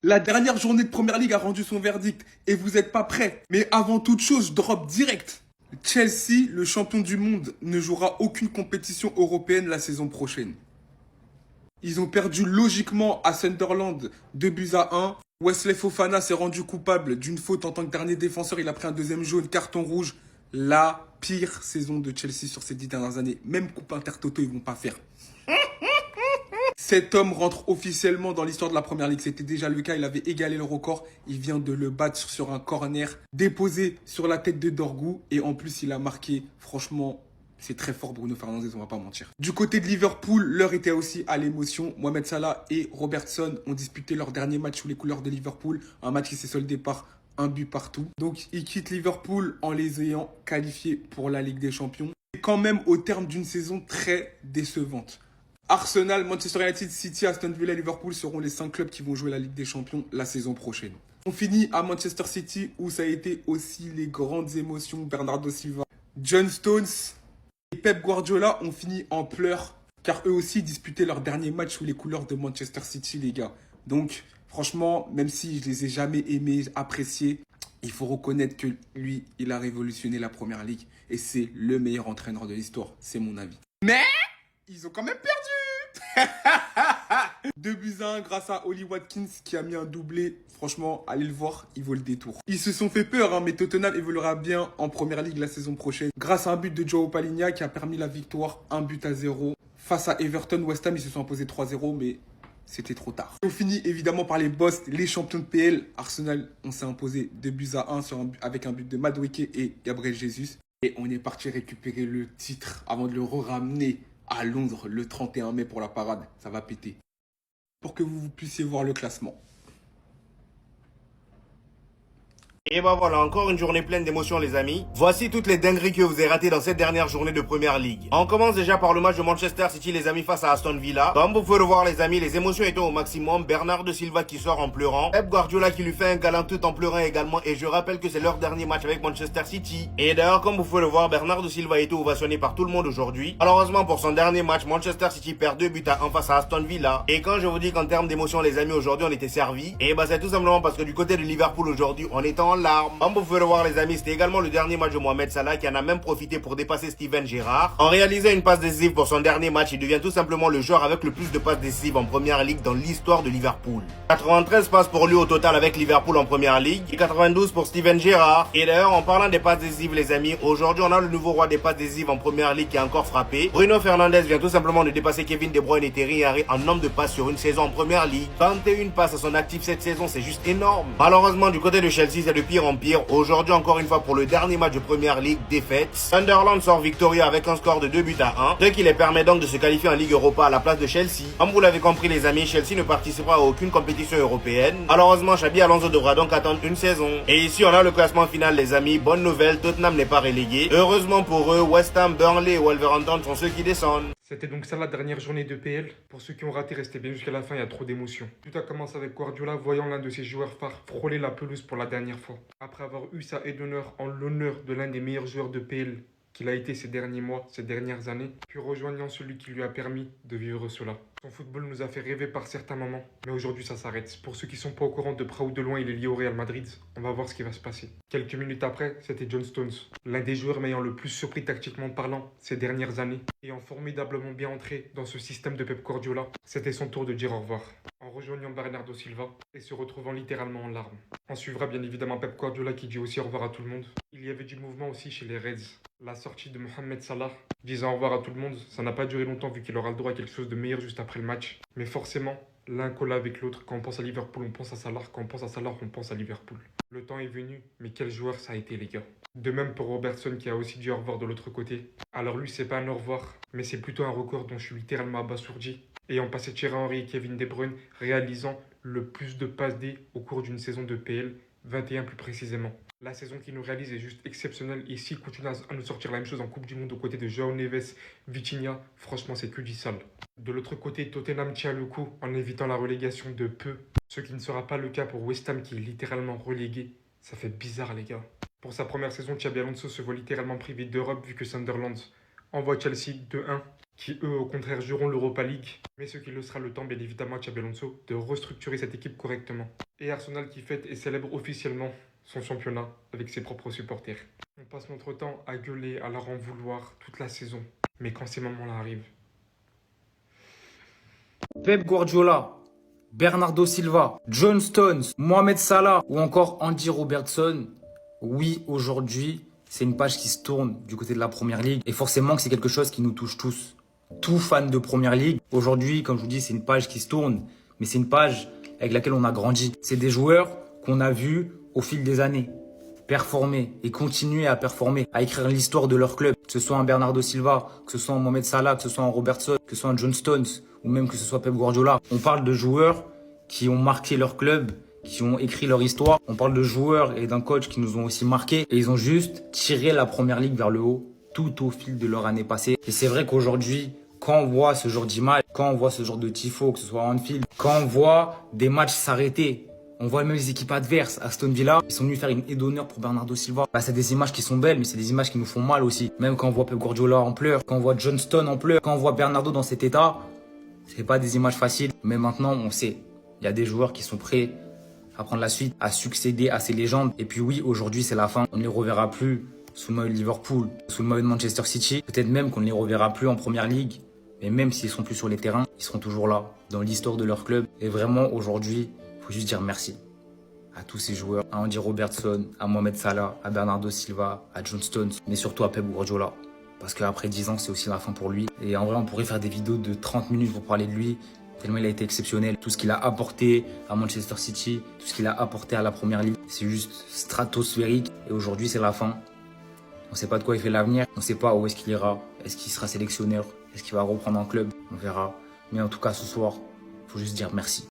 La dernière journée de Première Ligue a rendu son verdict et vous n'êtes pas prêts. Mais avant toute chose, je drop direct. Chelsea, le champion du monde, ne jouera aucune compétition européenne la saison prochaine. Ils ont perdu logiquement à Sunderland 2-1. Wesley Fofana s'est rendu coupable d'une faute en tant que dernier défenseur. Il a pris un deuxième jaune, carton rouge. La pire saison de Chelsea sur ces 10 dernières années. Même coupe intertoto, ils vont pas faire. Cet homme rentre officiellement dans l'histoire de la Première Ligue. C'était déjà le cas, il avait égalé le record. Il vient de le battre sur un corner déposé sur la tête de Dorgu. Et en plus, il a marqué, franchement, c'est très fort Bruno Fernandes, on va pas mentir. Du côté de Liverpool, l'heure était aussi à l'émotion. Mohamed Salah et Robertson ont disputé leur dernier match sous les couleurs de Liverpool. Un match qui s'est soldé par un but partout. Donc, ils quittent Liverpool en les ayant qualifiés pour la Ligue des Champions. Et quand même au terme d'une saison très décevante. Arsenal, Manchester United, City, Aston Villa et Liverpool seront les 5 clubs qui vont jouer la Ligue des Champions la saison prochaine. On finit à Manchester City où ça a été aussi les grandes émotions. Bernardo Silva, John Stones et Pep Guardiola ont fini en pleurs car eux aussi disputaient leur dernier match sous les couleurs de Manchester City, les gars. Donc franchement, même si je les ai jamais aimés, appréciés, il faut reconnaître que lui, il a révolutionné la Première Ligue et c'est le meilleur entraîneur de l'histoire, c'est mon avis. Mais ils ont quand même perdu. 2-1 grâce à Oli Watkins qui a mis un doublé. Franchement, allez le voir, il vaut le détour. Ils se sont fait peur, hein, mais Tottenham évoluera bien en Première Ligue la saison prochaine. Grâce à un but de Joao Palhinha qui a permis la victoire, 1-0. Face à Everton, West Ham, ils se sont imposés 3-0, mais c'était trop tard. On finit évidemment par les boss, les champions de PL. Arsenal, on s'est imposé 2-1 avec un but de Madueke et Gabriel Jesus. Et on est parti récupérer le titre avant de le ramener à Londres le 31 mai pour la parade. Ça va péter. Pour que vous puissiez voir le classement. Et bah voilà, encore une journée pleine d'émotions les amis. Voici toutes les dingueries que vous avez ratées dans cette dernière journée de Première Ligue. On commence déjà par le match de Manchester City les amis face à Aston Villa. Comme vous pouvez le voir les amis, les émotions étaient au maximum. Bernardo Silva qui sort en pleurant. Pep Guardiola qui lui fait un câlin tout en pleurant également. Et je rappelle que c'est leur dernier match avec Manchester City. Et d'ailleurs comme vous pouvez le voir, Bernardo Silva a été ovationné par tout le monde aujourd'hui. Malheureusement pour son dernier match, Manchester City perd 2-1 face à Aston Villa. Et quand je vous dis qu'en termes d'émotions les amis, aujourd'hui on était servis, et bah c'est tout simplement parce que du côté de Liverpool aujourd'hui, on était en larmes. Comme vous pouvez le voir les amis, c'était également le dernier match de Mohamed Salah qui en a même profité pour dépasser Steven Gerrard. En réalisant une passe décisive pour son dernier match, il devient tout simplement le joueur avec le plus de passes décisives en Première Ligue dans l'histoire de Liverpool. 93 passes pour lui au total avec Liverpool en Première Ligue et 92 pour Steven Gerrard. Et d'ailleurs en parlant des passes décisives les amis, aujourd'hui on a le nouveau roi des passes décisives en Première Ligue qui a encore frappé. Bruno Fernandes vient tout simplement de dépasser Kevin De Bruyne et Thierry Henry en nombre de passes sur une saison en Première Ligue. 21 passes à son actif cette saison, c'est juste énorme. Malheureusement du côté de Chelsea c'est de pire en pire. Aujourd'hui encore une fois pour le dernier match de Première Ligue, défaite. Sunderland sort victorieux avec un score de 2-1, ce qui les permet donc de se qualifier en Ligue Europa à la place de Chelsea. Comme vous l'avez compris les amis, Chelsea ne participera à aucune compétition européenne. Malheureusement, Xabi Alonso devra donc attendre une saison. Et ici on a le classement final les amis. Bonne nouvelle, Tottenham n'est pas relégué. Heureusement pour eux, West Ham, Burnley et Wolverhampton sont ceux qui descendent. C'était donc ça la dernière journée de PL. Pour ceux qui ont raté, restez bien jusqu'à la fin, il y a trop d'émotions. Tout a commencé avec Guardiola voyant l'un de ses joueurs phares frôler la pelouse pour la dernière fois. Après avoir eu sa haie d'honneur en l'honneur de l'un des meilleurs joueurs de PL qu'il a été ces derniers mois, ces dernières années, puis rejoignant celui qui lui a permis de vivre cela. Son football nous a fait rêver par certains moments, mais aujourd'hui ça s'arrête. Pour ceux qui sont pas au courant, de près ou de loin, il est lié au Real Madrid. On va voir ce qui va se passer. Quelques minutes après, c'était John Stones, l'un des joueurs m'ayant le plus surpris tactiquement parlant ces dernières années, ayant formidablement bien entré dans ce système de Pep Guardiola. C'était son tour de dire au revoir, en rejoignant Bernardo Silva et se retrouvant littéralement en larmes. On suivra bien évidemment Pep Guardiola qui dit aussi au revoir à tout le monde. Il y avait du mouvement aussi chez les Reds. La sortie de Mohamed Salah, disant au revoir à tout le monde, ça n'a pas duré longtemps vu qu'il aura le droit à quelque chose de meilleur juste après le match. Mais forcément, l'un colle avec l'autre. Quand on pense à Liverpool, on pense à Salah. Quand on pense à Salah, on pense à Liverpool. Le temps est venu, mais quel joueur ça a été les gars. De même pour Robertson qui a aussi dit au revoir de l'autre côté. Alors lui, c'est pas un au revoir, mais c'est plutôt un record dont je suis littéralement abasourdi. Ayant passé Thierry Henry et Kevin De Bruyne, réalisant le plus de passes D au cours d'une saison de PL, 21 plus précisément. La saison qu'il nous réalise est juste exceptionnelle. Et s'il continue à nous sortir la même chose en Coupe du Monde aux côtés de João Neves, Vitinha, franchement c'est que du sale. De l'autre côté, Tottenham tient le coup en évitant la relégation de peu. Ce qui ne sera pas le cas pour West Ham qui est littéralement relégué. Ça fait bizarre les gars. Pour sa première saison, Xabi Alonso se voit littéralement privé d'Europe vu que Sunderland envoie Chelsea 2-1. Qui eux au contraire joueront l'Europa League. Mais ce qui le sera le temps bien évidemment à Xabi Alonso de restructurer cette équipe correctement. Et Arsenal qui fête et célèbre officiellement son championnat avec ses propres supporters. On passe notre temps à gueuler, à leur en vouloir toute la saison. Mais quand ces moments-là arrivent, Pep Guardiola, Bernardo Silva, John Stones, Mohamed Salah ou encore Andy Robertson, oui, aujourd'hui, c'est une page qui se tourne du côté de la Première Ligue. Et forcément que c'est quelque chose qui nous touche tous. Tout fan de Première Ligue. Aujourd'hui, comme je vous dis, c'est une page qui se tourne. Mais c'est une page avec laquelle on a grandi. C'est des joueurs qu'on a vus au fil des années performer et continuer à performer, à écrire l'histoire de leur club. Que ce soit un Bernardo Silva, que ce soit un Mohamed Salah, que ce soit un Robertson, que ce soit un John Stones ou même que ce soit Pep Guardiola. On parle de joueurs qui ont marqué leur club, qui ont écrit leur histoire. On parle de joueurs et d'un coach qui nous ont aussi marqués. Et ils ont juste tiré la Première Ligue vers le haut tout au fil de leur année passée. Et c'est vrai qu'aujourd'hui, quand on voit ce genre d'image, quand on voit ce genre de tifo, que ce soit à Anfield, quand on voit des matchs s'arrêter, on voit même les équipes adverses, Aston Villa, ils sont venus faire une aide d'honneur pour Bernardo Silva. Bah, c'est des images qui sont belles, mais c'est des images qui nous font mal aussi. Même quand on voit Pep Guardiola en pleurs, quand on voit John Stones en pleurs, quand on voit Bernardo dans cet état, c'est pas des images faciles. Mais maintenant, on sait, il y a des joueurs qui sont prêts à prendre la suite, à succéder à ces légendes. Et puis oui, aujourd'hui, c'est la fin. On ne les reverra plus sous le maillot de Liverpool, sous le maillot de Manchester City. Peut-être même qu'on ne les reverra plus en Première Ligue. Mais même s'ils sont plus sur les terrains, ils seront toujours là, dans l'histoire de leur club. Et vraiment, aujourd'hui, il faut juste dire merci à tous ces joueurs, à Andy Robertson, à Mohamed Salah, à Bernardo Silva, à John Stones, mais surtout à Pep Guardiola. Parce qu'après 10 ans, c'est aussi la fin pour lui. Et en vrai, on pourrait faire des vidéos de 30 minutes pour parler de lui, tellement il a été exceptionnel. Tout ce qu'il a apporté à Manchester City, tout ce qu'il a apporté à la Première Ligue, c'est juste stratosphérique. Et aujourd'hui, c'est la fin. On ne sait pas de quoi il fait l'avenir, on ne sait pas où est-ce qu'il ira. Est-ce qu'il sera sélectionneur? Est-ce qu'il va reprendre un club? On verra. Mais en tout cas, ce soir, il faut juste dire merci.